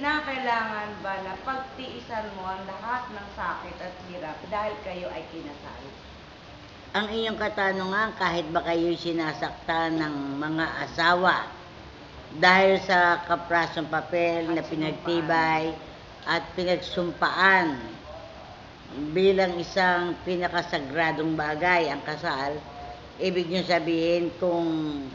kinakailangan ba na pagtiisan mo ang lahat ng sakit at hirap dahil kayo ay kinasal? Ang inyong katanungan, kahit ba kayo'y sinasaktan ng mga asawa dahil sa kaprasong papel na pinagtibay at pinagsumpaan bilang isang pinakasagradong bagay ang kasal, ibig nyo sabihin kung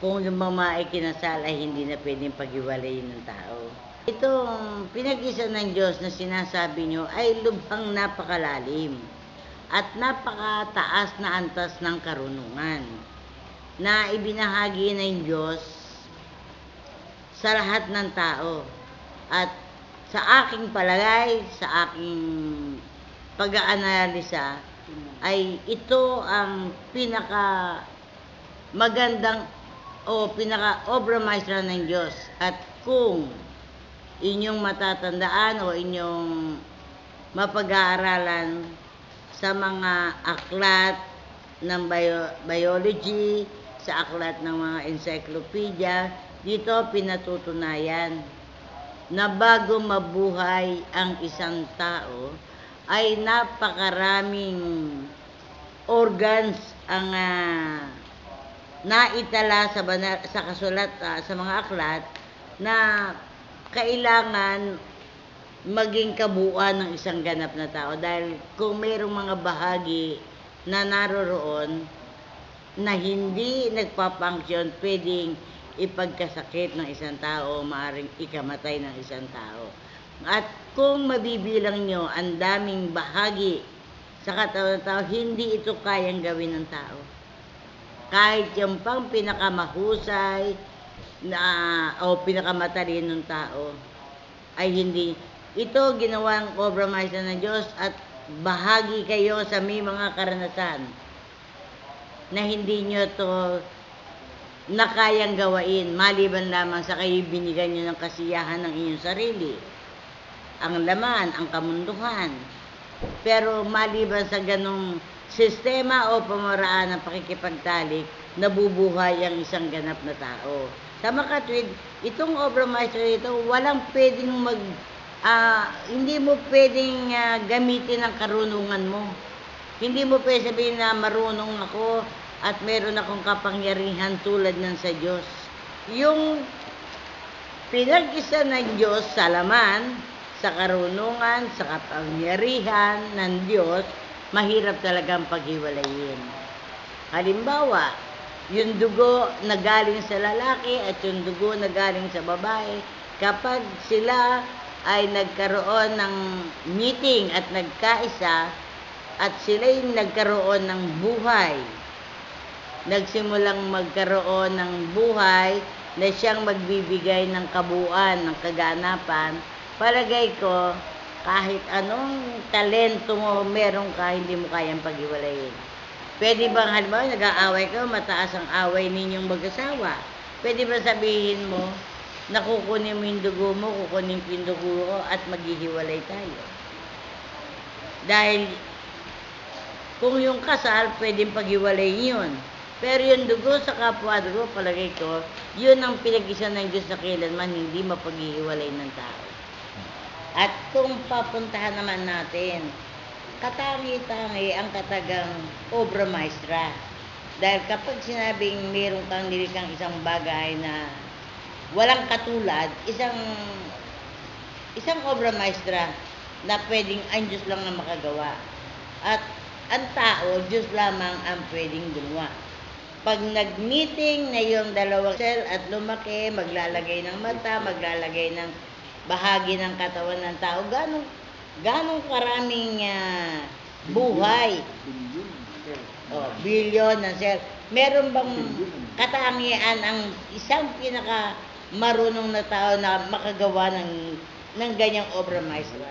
yung mama ay kinasal ay hindi na pwedeng paghiwalayin ng tao. Itong pinag-isa ng Diyos na sinasabi nyo ay lubhang napakalalim at napakataas na antas ng karunungan na ibinahagi ng Diyos sa lahat ng tao. At sa aking palagay, sa aking pag-aanalisa, ay ito ang pinaka magandang o pinaka-obra maestra ng Diyos. At kung inyong matatandaan o inyong mapag-aaralan sa mga aklat ng biology, sa aklat ng mga encyclopedia, dito pinatutunayan na bago mabuhay ang isang tao, ay napakaraming organs ang naitala sa kasulat sa mga aklat na kailangan maging kabuuan ng isang ganap na tao. Dahil kung mayroong mga bahagi na naroroon na hindi nagpapunction, pwedeng ipagkasakit ng isang tao o maaaring ikamatay ng isang tao. At kung mabibilang nyo ang daming bahagi sa katawan ng tao, hindi ito kayang gawin ng tao. Kahit yung pang pinakamahusay o pinakamatalinong tao ay hindi. Ito ginawang obra maestra ng Diyos at bahagi kayo sa may mga karanasan na hindi nyo to na kayang gawain, maliban lamang sa kayo binigyan nyo ng kasiyahan ng inyong sarili, ang laman, ang kamunduhan. Pero maliban sa ganong sistema o pamaraan ng pakikipagtalik, nabubuhay ang isang ganap na tao. Sa makatwid, itong obra maestra ito, walang pwedeng hindi mo pwedeng gamitin ang karunungan mo. Hindi mo pwede sabihin na marunong ako at meron akong kapangyarihan tulad ng sa Diyos. Yung pinag-isa ng Diyos sa laman, sa karunungan, sa kapangyarihan ng Diyos, mahirap talagang paghiwalayin. Halimbawa, yung dugo na galing sa lalaki at yung dugo na galing sa babae, kapag sila ay nagkaroon ng meeting at nagkaisa at sila'y nagkaroon ng buhay, nagsimulang magkaroon ng buhay na siyang magbibigay ng kabuuan, ng kaganapan, palagay ko, kahit anong talento mo meron ka, hindi mo kayang paghiwalayin. Pwede bang halimbawa nag-aaway ka, mataas ang away ninyong mag-asawa? Pwede ba sabihin mo na kukunin mo yung dugo mo, kukunin ko yung dugo ko at maghihiwalay tayo? Dahil kung yung kasal, pwedeng paghiwalayin yun. Pero yung dugo sa kapwa-dugo, palagay ko, yun ang pinag-isa ng Diyos na kailanman hindi mapaghihiwalay ng tao. At kung papuntahan naman natin, katangi-tangi ang katagang obra maestra. Dahil kapag sinabing meron kang nilikang isang bagay na walang katulad, isang obra maestra na pwedeng ang Diyos lang na makagawa. At ang tao, Diyos lamang ang pwedeng gumawa. Pag nag-meeting na yung dalawang cell at lumaki, maglalagay ng mata, maglalagay ng bahagi ng katawan ng tao, ganong karaming buhay. Bilyon ng cell. Meron bang katangian ang isang pinaka marunong na tao na makagawa ng ganyang obra maestra?